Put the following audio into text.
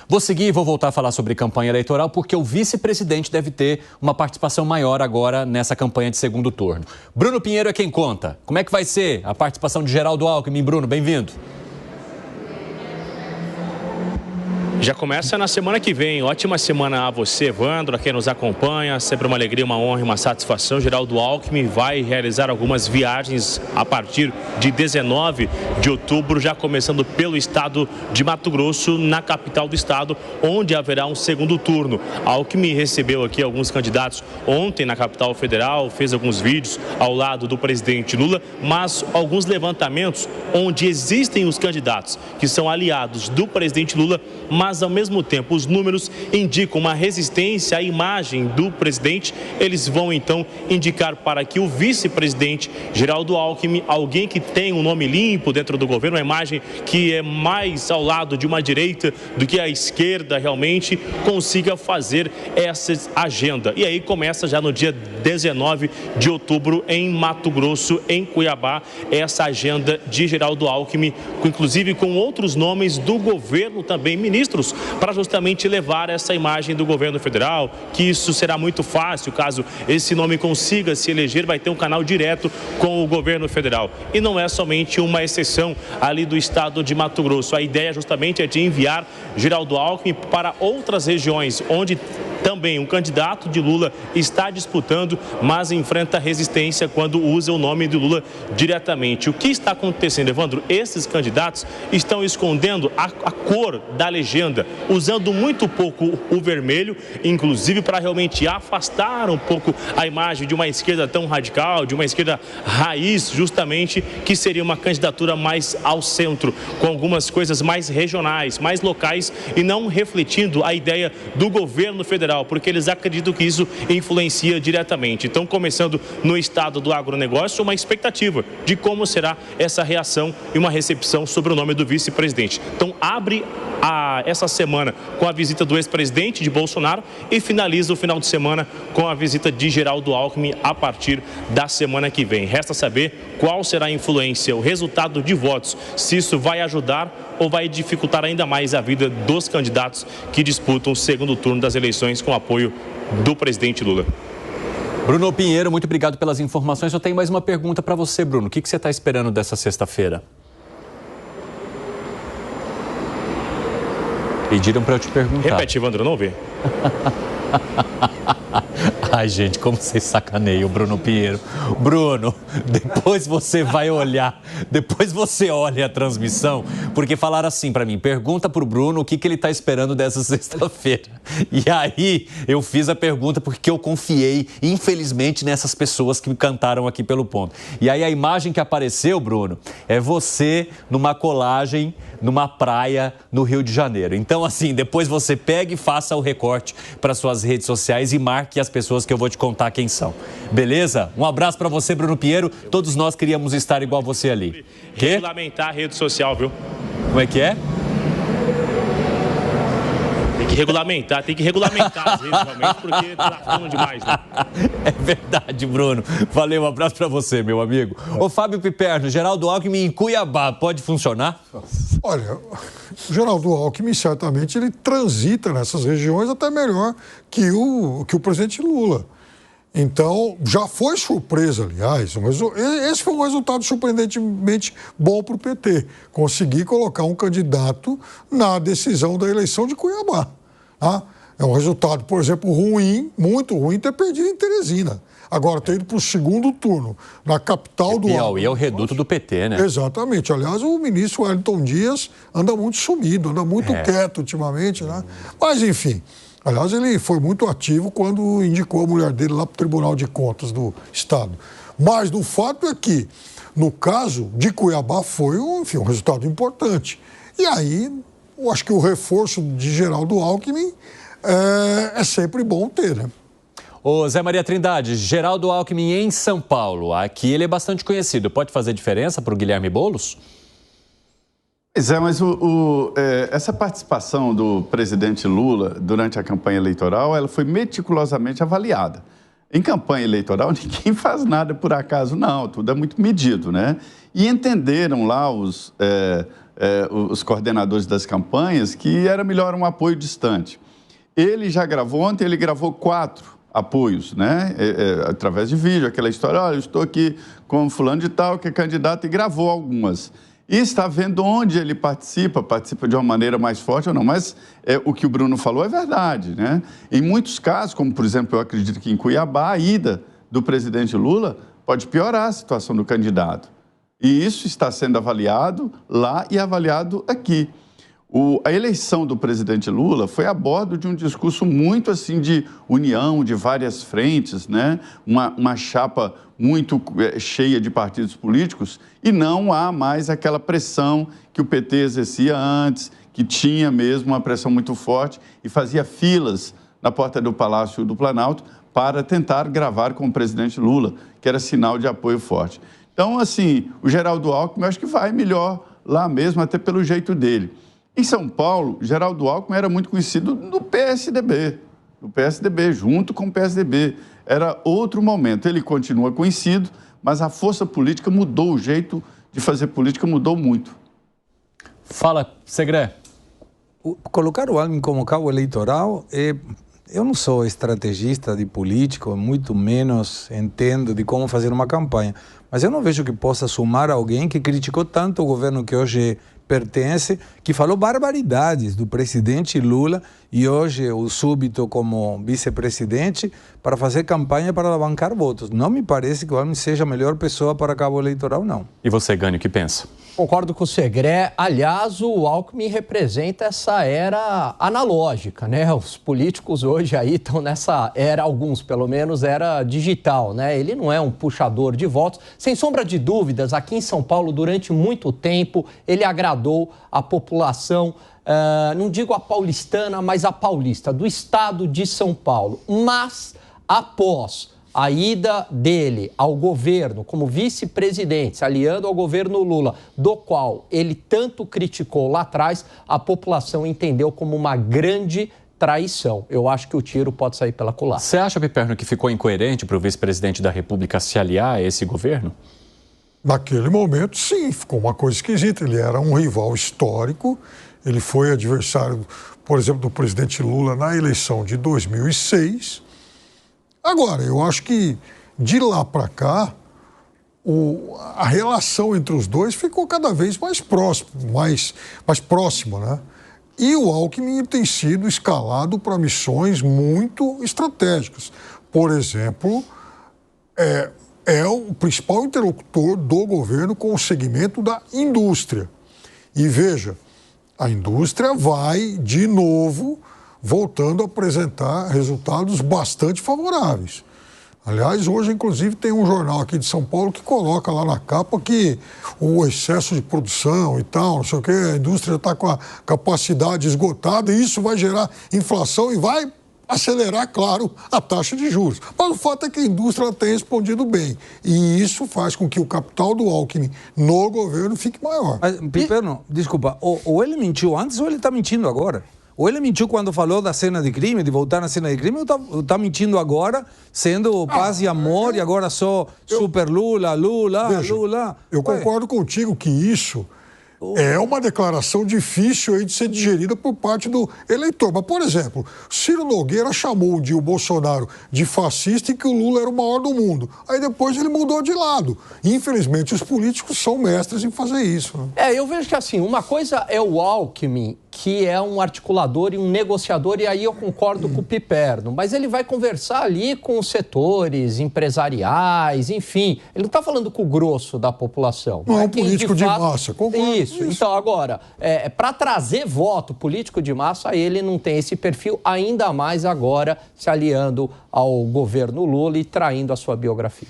Vou seguir e vou voltar a falar sobre campanha eleitoral porque o vice-presidente deve ter uma participação maior agora nessa campanha de segundo turno. Bruno Pinheiro é quem conta. Como é que vai ser a participação de Geraldo Alckmin? Bruno, bem-vindo. Já começa na semana que vem. Ótima semana a você, Evandro, a quem nos acompanha. Sempre uma alegria, uma honra e uma satisfação. Geraldo Alckmin vai realizar algumas viagens a partir de 19 de outubro, já começando pelo estado de Mato Grosso, na capital do estado, onde haverá um segundo turno. Alckmin recebeu aqui alguns candidatos ontem na capital federal, fez alguns vídeos ao lado do presidente Lula, mas alguns levantamentos onde existem os candidatos que são aliados do presidente Lula, mas ao mesmo tempo os números indicam uma resistência à imagem do presidente. Eles vão então indicar para que o vice-presidente Geraldo Alckmin, alguém que tem um nome limpo dentro do governo, uma imagem que é mais ao lado de uma direita do que a esquerda realmente, consiga fazer essa agenda. E aí começa já no dia 19 de outubro em Mato Grosso, em Cuiabá, essa agenda de Geraldo Alckmin, inclusive com outros nomes do governo também, ministros, para justamente levar essa imagem do governo federal, que isso será muito fácil, caso esse nome consiga se eleger, vai ter um canal direto com o governo federal. E não é somente uma exceção ali do estado de Mato Grosso. A ideia justamente é de enviar Geraldo Alckmin para outras regiões, onde também um candidato de Lula está disputando, mas enfrenta resistência quando usa o nome de Lula diretamente. O que está acontecendo, Evandro? Esses candidatos estão escondendo a cor da legenda, usando muito pouco o vermelho, inclusive para realmente afastar um pouco a imagem de uma esquerda tão radical, de uma esquerda raiz, justamente, que seria uma candidatura mais ao centro, com algumas coisas mais regionais, mais locais, e não refletindo a ideia do governo federal, porque eles acreditam que isso influencia diretamente. Então, começando no estado do agronegócio, uma expectativa de como será essa reação e uma recepção sobre o nome do vice-presidente. Então, abre essa semana com a visita do ex-presidente de Bolsonaro e finaliza o final de semana com a visita de Geraldo Alckmin a partir da semana que vem. Resta saber qual será a influência, o resultado de votos, se isso vai ajudar ou vai dificultar ainda mais a vida dos candidatos que disputam o segundo turno das eleições com apoio do presidente Lula. Bruno Pinheiro, muito obrigado pelas informações. Eu tenho mais uma pergunta para você, Bruno. O que você está esperando dessa sexta-feira? Pediram para eu te perguntar. Repete, Evandro, não ouvi. Ai, gente, como vocês sacaneiam o Bruno Pinheiro. Bruno, depois você vai olhar, depois você olha a transmissão, porque falaram assim para mim, pergunta pro Bruno o que ele tá esperando dessa sexta-feira. E aí, eu fiz a pergunta porque eu confiei, infelizmente, nessas pessoas que me cantaram aqui pelo ponto. E aí, a imagem que apareceu, Bruno, é você numa colagem, numa praia no Rio de Janeiro. Então, assim, depois você pega e faça o recorte para suas redes sociais e marque as pessoas que eu vou te contar quem são. Beleza? Um abraço para você, Bruno Pinheiro. Todos nós queríamos estar igual você ali. Regulamentar a rede social, viu? Como é que é? Tem que regulamentar as redes realmente, porque tá falando demais, né? É verdade, Bruno. Valeu, um abraço pra você, meu amigo. Ô, Fábio Piperno, Geraldo Alckmin em Cuiabá, pode funcionar? Olha, o Geraldo Alckmin, certamente, ele transita nessas regiões até melhor que o presidente Lula. Então, já foi surpresa, aliás, esse foi um resultado surpreendentemente bom para o PT, conseguir colocar um candidato na decisão da eleição de Cuiabá. Tá? É um resultado, por exemplo, ruim, muito ruim, ter perdido em Teresina. Agora, ter ido para o segundo turno, na capital do Piauí é o reduto do PT, né? Exatamente. Aliás, o ministro Wellington Dias anda muito sumido, anda muito quieto ultimamente, né? Mas, enfim... Aliás, ele foi muito ativo quando indicou a mulher dele lá para o Tribunal de Contas do Estado. Mas o fato é que, no caso de Cuiabá, foi um resultado importante. E aí, eu acho que o reforço de Geraldo Alckmin é sempre bom ter, né? Ô, Zé Maria Trindade, Geraldo Alckmin em São Paulo. Aqui ele é bastante conhecido. Pode fazer diferença para o Guilherme Boulos? Pois é, mas essa participação do presidente Lula durante a campanha eleitoral, ela foi meticulosamente avaliada. Em campanha eleitoral, ninguém faz nada por acaso, não. Tudo é muito medido, né? E entenderam lá os os coordenadores das campanhas que era melhor um apoio distante. Ele já gravou, ontem ele gravou 4 apoios, né? Através de vídeo, aquela história, olha, eu estou aqui com fulano de tal, que é candidato, e gravou algumas. E está vendo onde ele participa de uma maneira mais forte ou não. Mas o que o Bruno falou é verdade, né? Em muitos casos, como por exemplo, eu acredito que em Cuiabá, a ida do presidente Lula pode piorar a situação do candidato. E isso está sendo avaliado lá e avaliado aqui. A eleição do presidente Lula foi a bordo de um discurso muito assim de união, de várias frentes, né? Uma chapa muito cheia de partidos políticos, e não há mais aquela pressão que o PT exercia antes, que tinha mesmo uma pressão muito forte e fazia filas na porta do Palácio do Planalto para tentar gravar com o presidente Lula, que era sinal de apoio forte. Então, assim, o Geraldo Alckmin, eu acho que vai melhor lá mesmo, até pelo jeito dele. Em São Paulo, Geraldo Alckmin era muito conhecido no PSDB, junto com o PSDB. Era outro momento. Ele continua conhecido, mas a força política mudou, o jeito de fazer política mudou muito. Fala, Segré. Colocar o Alckmin como cabo eleitoral eu não sou estrategista de político, muito menos entendo de como fazer uma campanha. Mas eu não vejo que possa somar alguém que criticou tanto o governo que hoje pertence, que falou barbaridades do presidente Lula e hoje o súbito como vice-presidente para fazer campanha para alavancar votos. Não me parece que o Alckmin seja a melhor pessoa para cabo eleitoral, não. E você, Gânio, o que pensa? Concordo com o Segré. Aliás, o Alckmin representa essa era analógica, né? Os políticos hoje aí estão nessa era, alguns pelo menos, era digital, né? Ele não é um puxador de votos. Sem sombra de dúvidas, aqui em São Paulo, durante muito tempo, ele agradou a população, não digo a paulistana, mas a paulista, do estado de São Paulo. Mas, após a ida dele ao governo como vice-presidente, se aliando ao governo Lula, do qual ele tanto criticou lá atrás, a população entendeu como uma grande traição. Eu acho que o tiro pode sair pela culatra. Você acha, Piperno, que ficou incoerente para o vice-presidente da República se aliar a esse governo? Naquele momento, sim, ficou uma coisa esquisita. Ele era um rival histórico, ele foi adversário, por exemplo, do presidente Lula na eleição de 2006. Agora, eu acho que de lá para cá, a relação entre os dois ficou cada vez mais próxima, né? E o Alckmin tem sido escalado para missões muito estratégicas. Por exemplo, é o principal interlocutor do governo com o segmento da indústria. E veja, a indústria vai, de novo, voltando a apresentar resultados bastante favoráveis. Aliás, hoje, inclusive, tem um jornal aqui de São Paulo que coloca lá na capa que o excesso de produção e tal, não sei o quê, a indústria está com a capacidade esgotada e isso vai gerar inflação e vai acelerar, claro, a taxa de juros. Mas o fato é que a indústria tem respondido bem. E isso faz com que o capital do Alckmin no governo fique maior. Mas, Piperno, desculpa, ou ele mentiu antes ou ele está mentindo agora? Ou ele mentiu quando falou da cena de crime, de voltar na cena de crime, ou está mentindo agora, sendo paz e amor, e agora só super Lula. Veja, eu concordo contigo que isso é uma declaração difícil aí de ser digerida por parte do eleitor. Mas, por exemplo, Ciro Nogueira chamou o Bolsonaro de fascista e que o Lula era o maior do mundo. Aí depois ele mudou de lado. Infelizmente, os políticos são mestres em fazer isso. Né? Eu vejo que assim, uma coisa é o Alckmin, que é um articulador e um negociador, e aí eu concordo com o Piperno, mas ele vai conversar ali com os setores empresariais, enfim, ele não está falando com o grosso da população. Não é um político de massa, concordo. Isso. Então agora, para trazer voto político de massa, ele não tem esse perfil, ainda mais agora se aliando ao governo Lula e traindo a sua biografia.